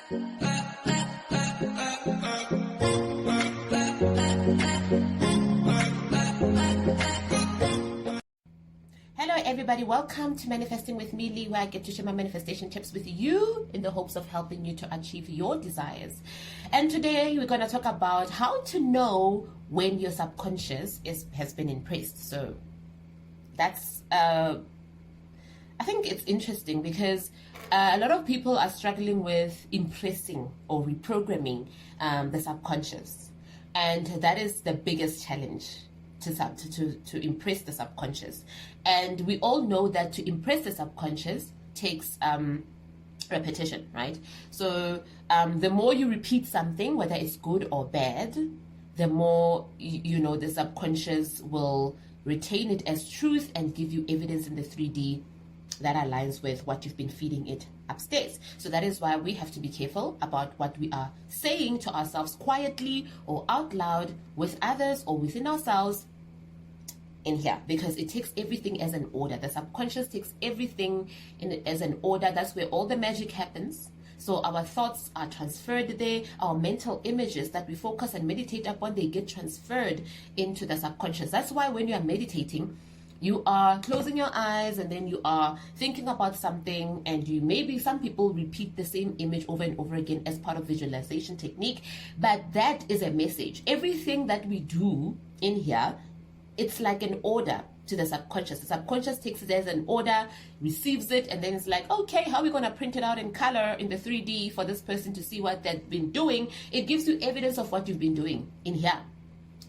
Hello everybody, welcome to Manifesting with me, Lee, where I get to share my manifestation tips with you in the hopes of helping you to achieve your desires. And today we're going to talk about how to know when your subconscious has been impressed. So that's I think it's interesting because a lot of people are struggling with impressing or reprogramming the subconscious, and that is the biggest challenge, to impress the subconscious. And we all know that to impress the subconscious takes repetition, right? So the more you repeat something, whether it's good or bad, the more the subconscious will retain it as truth and give you evidence in the 3D that aligns with what you've been feeding it upstairs. So that is why we have to be careful about what we are saying to ourselves quietly or out loud, with others or within ourselves in here, because it takes everything as an order. The subconscious takes everything as an order. That's where all the magic happens. So our thoughts are transferred there. Our mental images that we focus and meditate upon, they get transferred into the subconscious. That's why when you are meditating, you are closing your eyes and then you are thinking about something, and some people repeat the same image over and over again as part of visualization technique, but that is a message. Everything that we do in here, it's like an order to the subconscious. The subconscious takes it as an order, receives it, and then it's like, okay, how are we going to print it out in color in the 3D for this person to see what they've been doing? It gives you evidence of what you've been doing in here.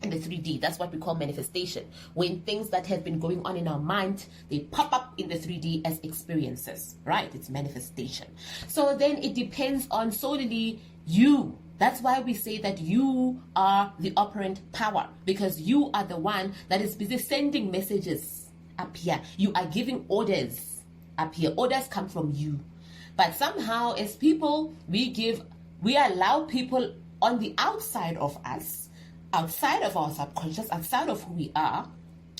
In the 3D, that's what we call manifestation. When things that have been going on in our mind, they pop up in the 3D as experiences, right? It's manifestation. So then it depends on solely you. That's why we say that you are the operant power, because you are the one that is busy sending messages up here. You are giving orders up here. Orders come from you. But somehow as people, we allow people on the outside of us, outside of our subconscious, outside of who we are,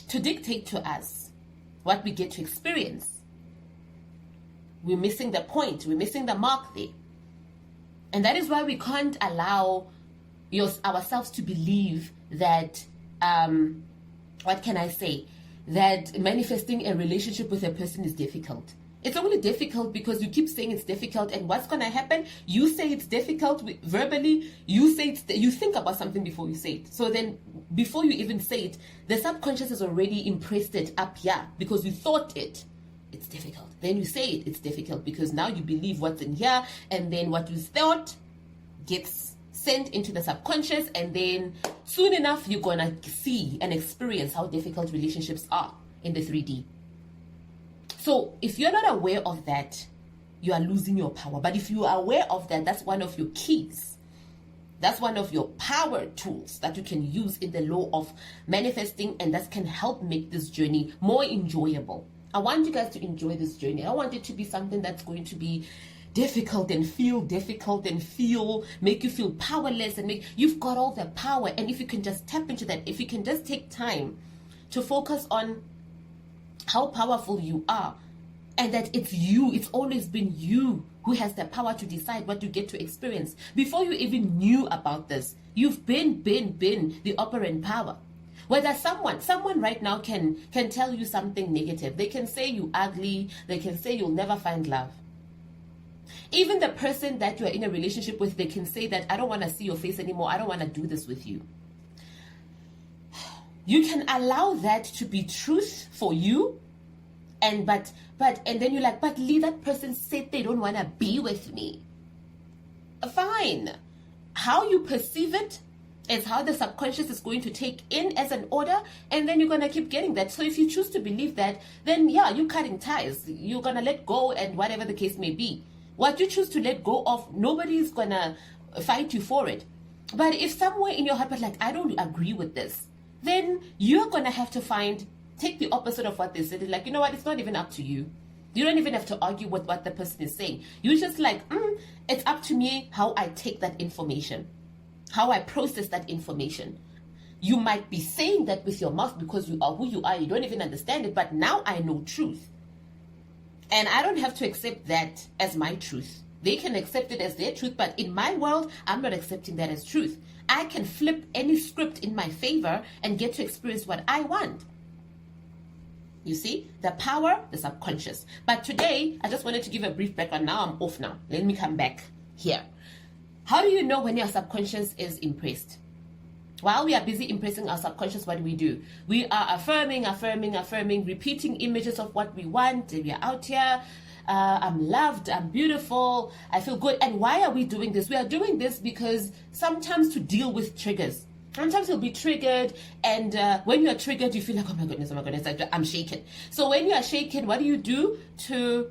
to dictate to us what we get to experience. We're missing the point. We're missing the mark there. And that is why we can't allow ourselves to believe that, that manifesting a relationship with a person is difficult. It's only difficult because you keep saying it's difficult, and what's going to happen? You say it's difficult verbally. You think about something before you say it. So then, before you even say it, the subconscious has already impressed it up here because you thought it's difficult. Then you say it's difficult because now you believe what's in here, and then what you thought gets sent into the subconscious, and then soon enough you're gonna see and experience how difficult relationships are in the 3D. So if you're not aware of that, you are losing your power. But if you are aware of that, that's one of your keys. That's one of your power tools that you can use in the law of manifesting, and that can help make this journey more enjoyable. I want you guys to enjoy this journey. I want it to be something that's going to be difficult and make you feel powerless, and you've got all the power. And if you can just tap into that, if you can just take time to focus on how powerful you are, and that it's always been you who has the power to decide what you get to experience. Before you even knew about this, you've been the operant power. Whether someone right now can tell you something negative, they can say you're ugly, they can say you'll never find love. Even the person that you're in a relationship with, they can say that I don't want to see your face anymore, I don't want to do this with you. You can allow that to be truth for you, and then you're like, but Lee, that person said they don't want to be with me. Fine. How you perceive it is how the subconscious is going to take in as an order, and then you're going to keep getting that. So if you choose to believe that, then yeah, you're cutting ties. You're going to let go, and whatever the case may be. What you choose to let go of, nobody's going to fight you for it. But if somewhere in your heart, but like, I don't agree with this, then you're going to have to take the opposite of what they said. Like, you know what, it's not even up to you. You don't even have to argue with what the person is saying. You're just like, it's up to me how I take that information, how I process that information. You might be saying that with your mouth because you are who you are. You don't even understand it. But now I know truth. And I don't have to accept that as my truth. They can accept it as their truth, but in my world, I'm not accepting that as truth. I can flip any script in my favor and get to experience what I want. You see, the power, the subconscious. But today, I just wanted to give a brief background. Now I'm off now. Let me come back here. How do you know when your subconscious is impressed? While we are busy impressing our subconscious, what do? We are affirming, repeating images of what we want. We are out here. I'm loved, I'm beautiful, I feel good. And why are we doing this? We are doing this because sometimes to deal with triggers. Sometimes you'll be triggered, and when you are triggered, you feel like, oh my goodness, I'm shaken. So when you are shaken, what do you do to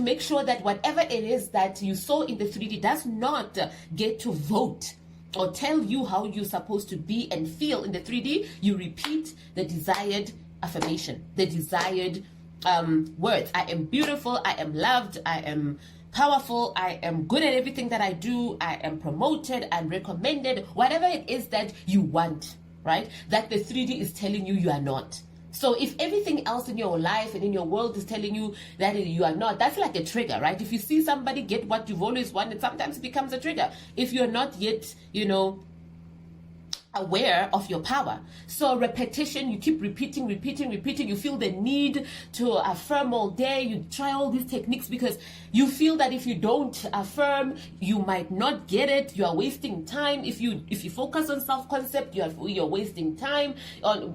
make sure that whatever it is that you saw in the 3D does not get to vote or tell you how you're supposed to be and feel in the 3D? You repeat the desired affirmation, the desired words. I am beautiful, I am loved, I am powerful, I am good at everything that I do, I am promoted, I'm recommended, whatever it is that you want, right? That the 3D is telling you are not. So if everything else in your life and in your world is telling you that you are not, that's like a trigger, right? If you see somebody get what you've always wanted, sometimes it becomes a trigger. If you're not yet, aware of your power. So repetition, you keep repeating, you feel the need to affirm all day. You try all these techniques because you feel that if you don't affirm, you might not get it. You are wasting time. If you focus on self-concept, you're wasting time.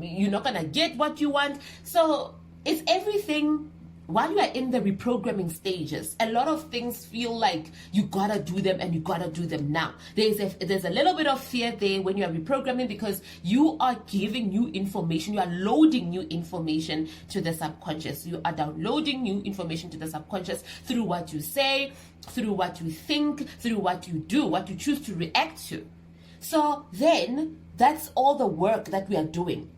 You're not gonna get what you want. So it's everything. While you are in the reprogramming stages, a lot of things feel like you gotta do them and you gotta do them now. There's a little bit of fear there when you are reprogramming because you are giving new information, you are loading new information to the subconscious. You are downloading new information to the subconscious through what you say, through what you think, through what you do, what you choose to react to. So then, that's all the work that we are doing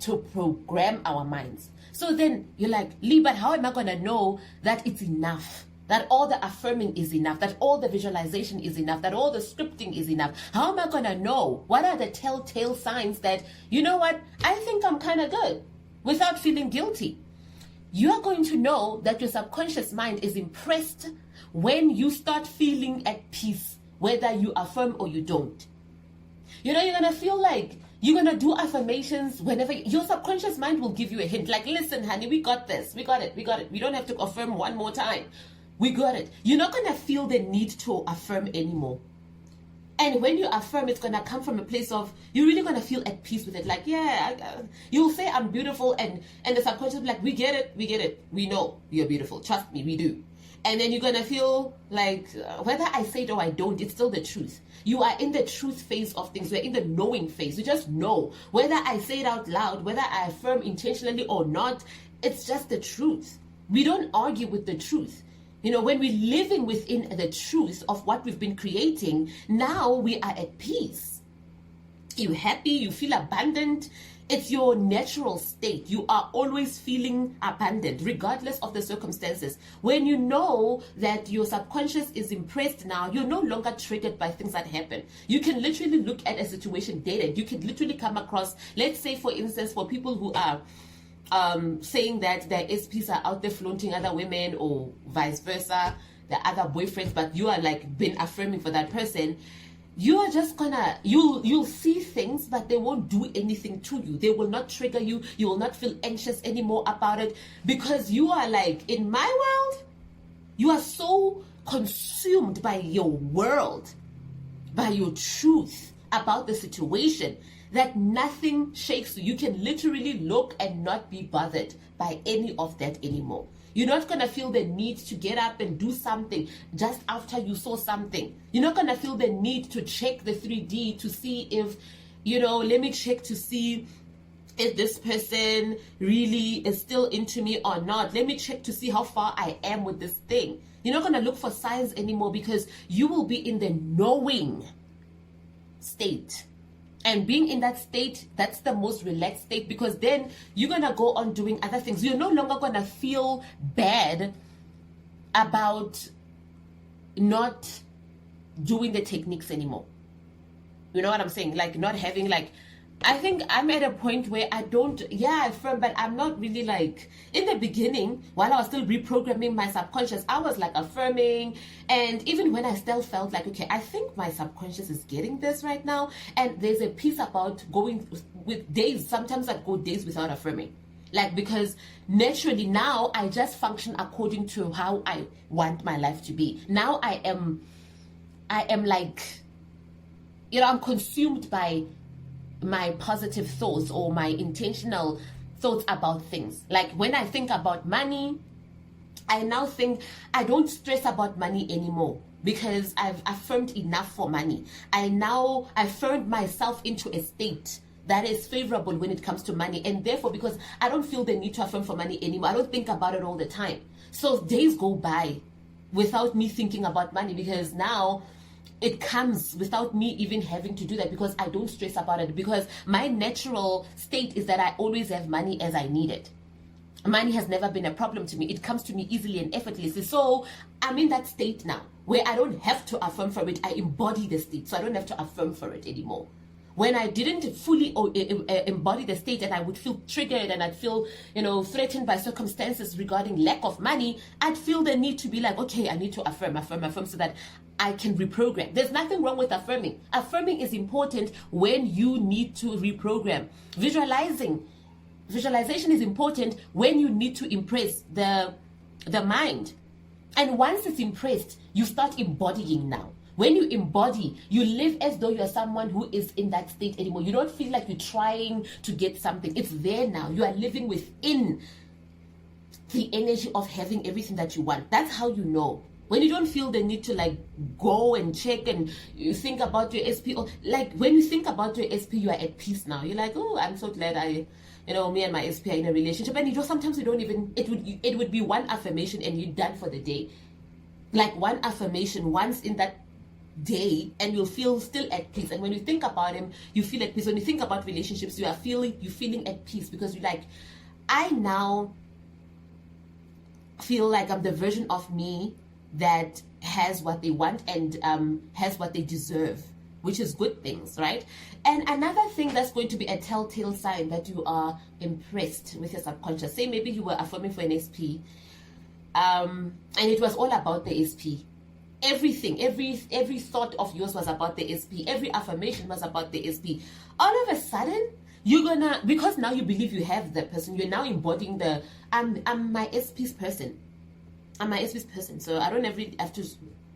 to program our minds. So then you're like, Lee, but how am I going to know that it's enough? That all the affirming is enough? That all the visualization is enough? That all the scripting is enough? How am I going to know? What are the telltale signs that, you know what, I think I'm kind of good without feeling guilty? You are going to know that your subconscious mind is impressed when you start feeling at peace, whether you affirm or you don't. You're going to feel like you're going to do affirmations whenever your subconscious mind will give you a hint. Like, listen, honey, we got this. We got it. We don't have to affirm one more time. We got it. You're not going to feel the need to affirm anymore. And when you affirm, it's going to come from a place of, you're really going to feel at peace with it. Like, you'll say, I'm beautiful. And the subconscious will be like, we get it. We know you're beautiful. Trust me, we do. And then you're going to feel like, whether I say it or I don't, it's still the truth. You are in the truth phase of things. You're in the knowing phase. You just know. Whether I say it out loud, whether I affirm intentionally or not, it's just the truth. We don't argue with the truth. When we're living within the truth of what we've been creating, now we are at peace. You're happy, you feel abundant. It's your natural state. You are always feeling abundant, regardless of the circumstances. When you know that your subconscious is impressed now, you're no longer triggered by things that happen. You can literally look at a situation dated. You can literally come across, let's say, for instance, for people who are saying that their SPs are out there flaunting other women or vice versa, the other boyfriends, but you are like been affirming for that person. You are just you'll see things, but they won't do anything to you. They will not trigger you. You will not feel anxious anymore about it because you are like, in my world, you are so consumed by your world, by your truth about the situation that nothing shakes you. You can literally look and not be bothered by any of that anymore. You're not going to feel the need to get up and do something just after you saw something. You're not going to feel the need to check the 3D to see if, let me check to see if this person really is still into me or not. Let me check to see how far I am with this thing. You're not going to look for signs anymore because you will be in the knowing state. And being in that state, that's the most relaxed state because then you're going to go on doing other things. You're no longer going to feel bad about not doing the techniques anymore. You know what I'm saying? Like not having I think I'm at a point where I don't, I affirm, but I'm not really like, in the beginning, while I was still reprogramming my subconscious, I was like affirming. And even when I still felt like, okay, I think my subconscious is getting this right now. And there's a piece about going with days. Sometimes I go days without affirming. Like, because naturally now I just function according to how I want my life to be. Now I am like, I'm consumed by my positive thoughts or my intentional thoughts about things. Like when I think about money, I now think I don't stress about money anymore because I've affirmed enough for money. I now affirmed myself into a state that is favorable when it comes to money, and therefore because I don't feel the need to affirm for money anymore, I don't think about it all the time. So days go by without me thinking about money because now it comes without me even having to do that because I don't stress about it, because my natural state is that I always have money as I need it. Money has never been a problem to me. It comes to me easily and effortlessly. So I'm in that state now where I don't have to affirm for it. I embody the state, so I don't have to affirm for it anymore. When I didn't fully embody the state and I would feel triggered and I'd feel, threatened by circumstances regarding lack of money, I'd feel the need to be like, okay, I need to affirm so that I can reprogram. There's nothing wrong with affirming. Affirming is important when you need to reprogram. Visualization is important when you need to impress the mind. And once it's impressed, you start embodying now. When you embody, you live as though you're someone who is in that state anymore. You don't feel like you're trying to get something. It's there now. You are living within the energy of having everything that you want. That's how you know. When you don't feel the need to like go and check and you think about your SP, or like when you think about your SP, you are at peace now. You're like, oh, I'm so glad me and my SP are in a relationship. And sometimes you don't even, it would be one affirmation and you're done for the day. Like one affirmation once in that day and you'll feel still at peace. And when you think about him, you feel at peace. When you think about relationships, you're feeling at peace because you're like, I now feel like I'm the version of me that has what they want and has what they deserve, which is good things, right? And another thing that's going to be a telltale sign that you are impressed with your subconscious, say maybe you were affirming for an SP and it was all about the SP. Everything, every thought of yours was about the SP. Every affirmation was about the SP. All of a sudden, because now you believe you have that person, you're now embodying I'm my SP's person. I'm my SP's person. So I don't ever have to,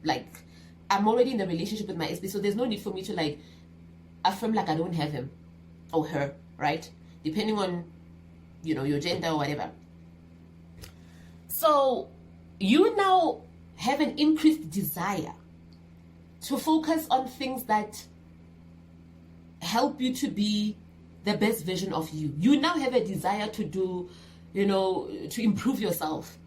like, I'm already in the relationship with my SP. So there's no need for me to, like, affirm like I don't have him or her, right? Depending on, your gender or whatever. So you now have an increased desire to focus on things that help you to be the best version of you. You now have a desire to do, to improve yourself.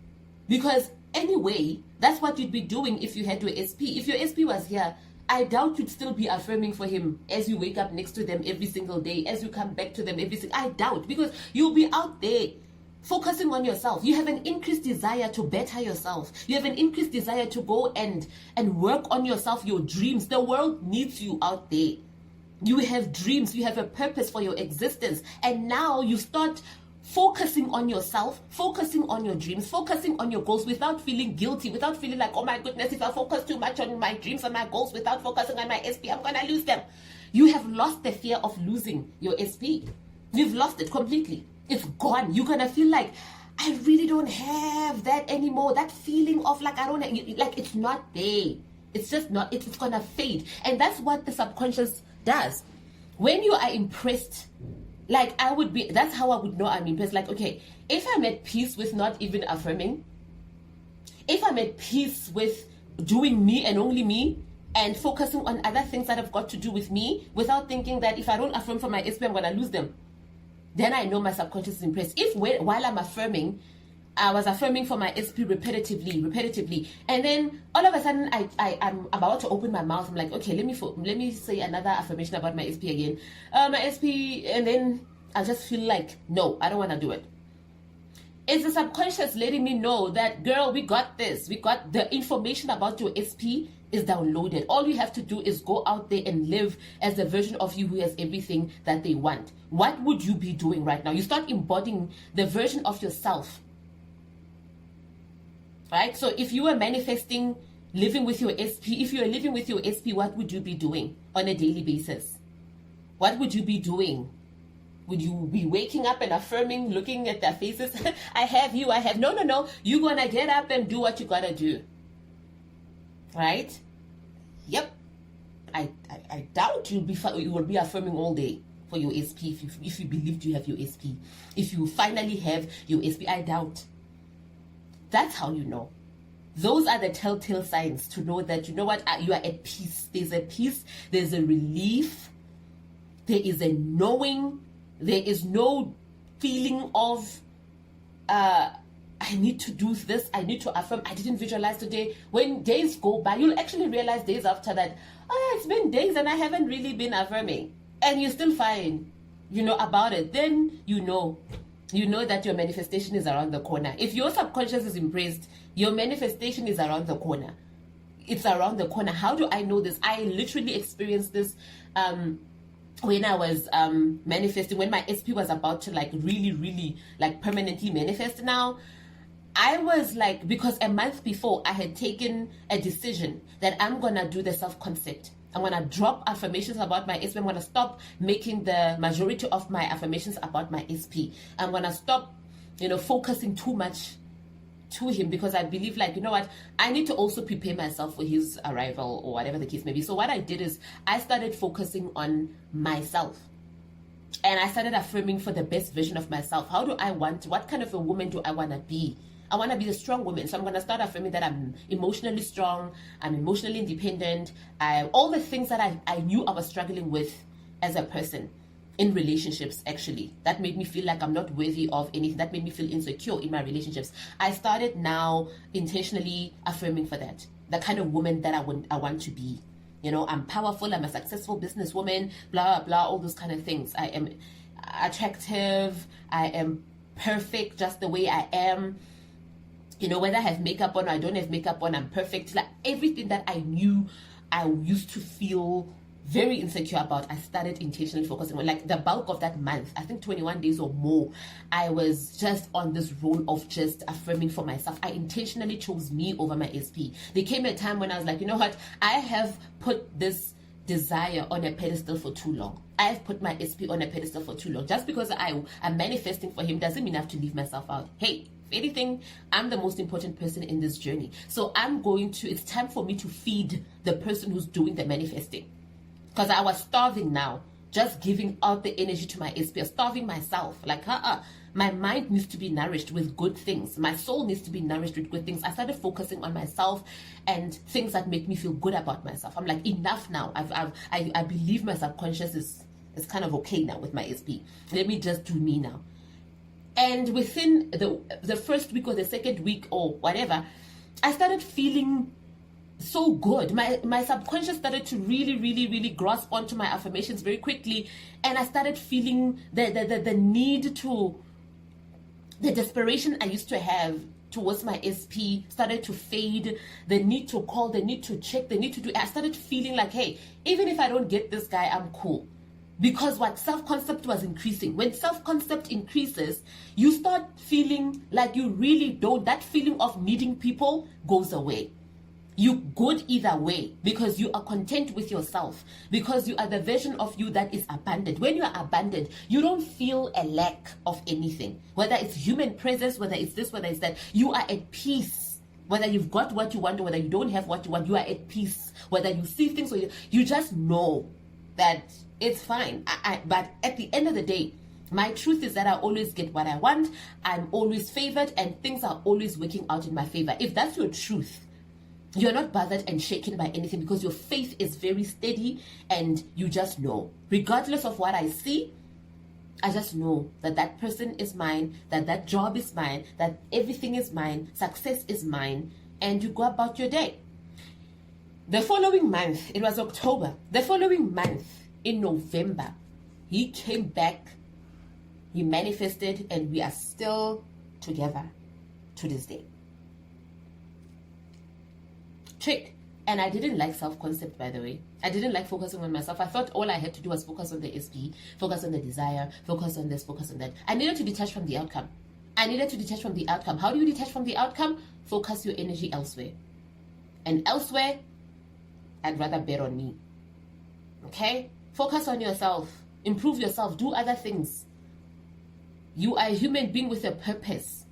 Because anyway, that's what you'd be doing if you had your SP. If your SP was here, I doubt you'd still be affirming for him as you wake up next to them every single day, as you come back to them I doubt, because you'll be out there focusing on yourself. You have an increased desire to better yourself. You have an increased desire to go and work on yourself, your dreams. The world needs you out there. You have dreams. You have a purpose for your existence. And now you start focusing on yourself, focusing on your dreams, focusing on your goals without feeling guilty, without feeling like, oh my goodness, if I focus too much on my dreams and my goals without focusing on my SP, I'm going to lose them. You have lost the fear of losing your SP. You've lost it completely. It's gone. You're going to feel like, I really don't have that anymore. That feeling of like, it's not there. It's just not, it's going to fade. And that's what the subconscious does. When you are impressed, that's how I would know I'm impressed. Like, okay, if I'm at peace with not even affirming, if I'm at peace with doing me and only me, and focusing on other things that have got to do with me, without thinking that if I don't affirm for my SP, I'm going to lose them, then I know my subconscious is impressed. If while I'm affirming, I was affirming for my SP repetitively, and then all of a sudden I'm about to open my mouth. I'm like, okay, let me say another affirmation about my SP again, my SP, and then I just feel like, no, I don't want to do it. It's the subconscious letting me know that, girl, we got this. We got the information about your SP is downloaded. All you have to do is go out there and live as the version of you who has everything that they want. What would you be doing right now? You start embodying the version of yourself, right? So if you were manifesting living with your SP, if you are living with your SP, what would you be doing on a daily basis? What would you be doing? Would you be waking up and affirming, looking at their faces? I have you, I have. No. You're going to get up and do what you got to do. Right? Yep. I doubt you will be affirming all day for your SP if you believed you have your SP. If you finally have your SP, I doubt. That's how you know. Those are the telltale signs to know that, you know what, you are at peace. There's a peace, there's a relief, there is a knowing, there is no feeling of, I need to do this, I need to affirm, I didn't visualize today. When days go by, you'll actually realize days after that, oh yeah, it's been days and I haven't really been affirming. And you're still fine, about it. Then you know that your manifestation is around the corner. If your subconscious is impressed, your manifestation is around the corner. It's around the corner. How do I know this? I literally experienced this when I was manifesting, when my SP was about to really permanently manifest. Now, I was because a month before I had taken a decision that I'm going to do the self-concept. I'm going to drop affirmations about my SP. I'm going to stop making the majority of my affirmations about my SP. I'm going to stop, focusing too much to him, because I believe you know what, I need to also prepare myself for his arrival or whatever the case may be. So what I did is I started focusing on myself. And I started affirming for the best version of myself. What kind of a woman do I want to be? I want to be a strong woman. So I'm going to start affirming that I'm emotionally strong, I'm emotionally independent, all the things that I knew I was struggling with as a person in relationships, actually. That made me feel like I'm not worthy of anything. That made me feel insecure in my relationships. I started now intentionally affirming for that. The kind of woman that I want to be. I'm powerful, I'm a successful businesswoman, blah, blah, all those kind of things. I am attractive, I am perfect just the way I am. Whether I have makeup on or I don't have makeup on, I'm perfect. Everything that I knew I used to feel very insecure about, I started intentionally focusing on. The bulk of that month, I think 21 days or more, I was just on this role of just affirming for myself. I intentionally chose me over my SP. There came a time when I was like, you know what, I have put this desire on a pedestal for too long. I have put my SP on a pedestal for too long. Just because I'm manifesting for him doesn't mean I have to leave myself out. Hey, if anything, I'm the most important person in this journey. So it's time for me to feed the person who's doing the manifesting. Because I was starving now, just giving out the energy to my SP, starving myself. My mind needs to be nourished with good things. My soul needs to be nourished with good things. I started focusing on myself and things that make me feel good about myself. I'm like, enough now. I believe my subconscious is kind of okay now with my SP. Let me just do me now. And within the first week or the second week or whatever, I started feeling so good. My subconscious started to really grasp onto my affirmations very quickly, and I started feeling the need to, the desperation I used to have towards my SP started to fade. The need to call, the need to check, the need to do. I started feeling like, hey, even if I don't get this guy, I'm cool. Because self-concept was increasing. When self-concept increases, you start feeling like you really don't. That feeling of needing people goes away. You're good either way, because you are content with yourself, because you are the version of you that is abundant. When you are abundant, you don't feel a lack of anything, whether it's human presence, whether it's this, whether it's that. You are at peace. Whether you've got what you want or whether you don't have what you want, you are at peace. Whether you see things or you just know that it's fine. But at the end of the day, my truth is that I always get what I want. I'm always favored, and things are always working out in my favor. If that's your truth, you're not bothered and shaken by anything, because your faith is very steady and you just know. Regardless of what I see, I just know that that person is mine, that job is mine, that everything is mine, success is mine, and you go about your day. The following month, it was October. The following month, in November, he came back, he manifested, and we are still together to this day. Trick. And I didn't like self-concept, by the way. I didn't like focusing on myself. I thought all I had to do was focus on the SP, focus on the desire, focus on this, focus on that. I needed to detach from the outcome. How do you detach from the outcome? Focus your energy elsewhere. And elsewhere, I'd rather bet on me. Okay? Focus on yourself. Improve yourself. Do other things. You are a human being with a purpose.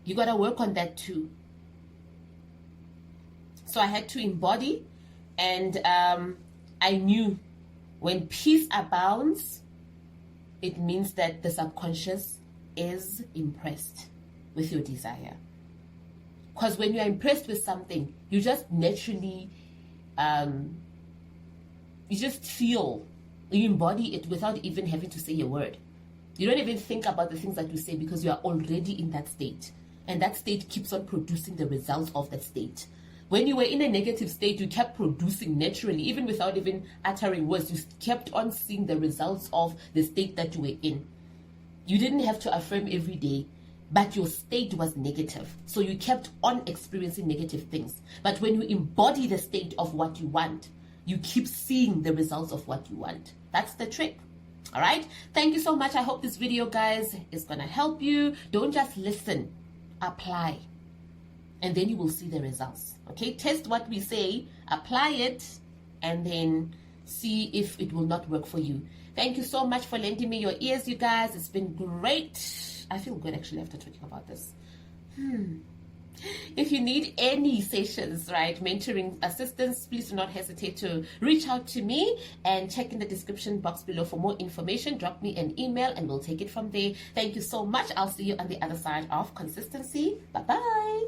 You got to work on that too. So I had to embody, and I knew when peace abounds, it means that the subconscious is impressed with your desire. Because when you're impressed with something, you just naturally, you just feel, you embody it without even having to say a word. You don't even think about the things that you say because you are already in that state. And that state keeps on producing the results of that state. When you were in a negative state, you kept producing naturally, even without even uttering words. You kept on seeing the results of the state that you were in. You didn't have to affirm every day, but your state was negative. So you kept on experiencing negative things. But when you embody the state of what you want, you keep seeing the results of what you want. That's the trick. All right. Thank you so much. I hope this video, guys, is going to help you. Don't just listen. Apply. And then you will see the results. Okay, test what we say, apply it, and then see if it will not work for you. Thank you so much for lending me your ears, you guys. It's been great. I feel good actually after talking about this. If you need any sessions, right, mentoring assistance, please do not hesitate to reach out to me and check in the description box below for more information. Drop me an email and we'll take it from there. Thank you so much. I'll see you on the other side of consistency. Bye-bye.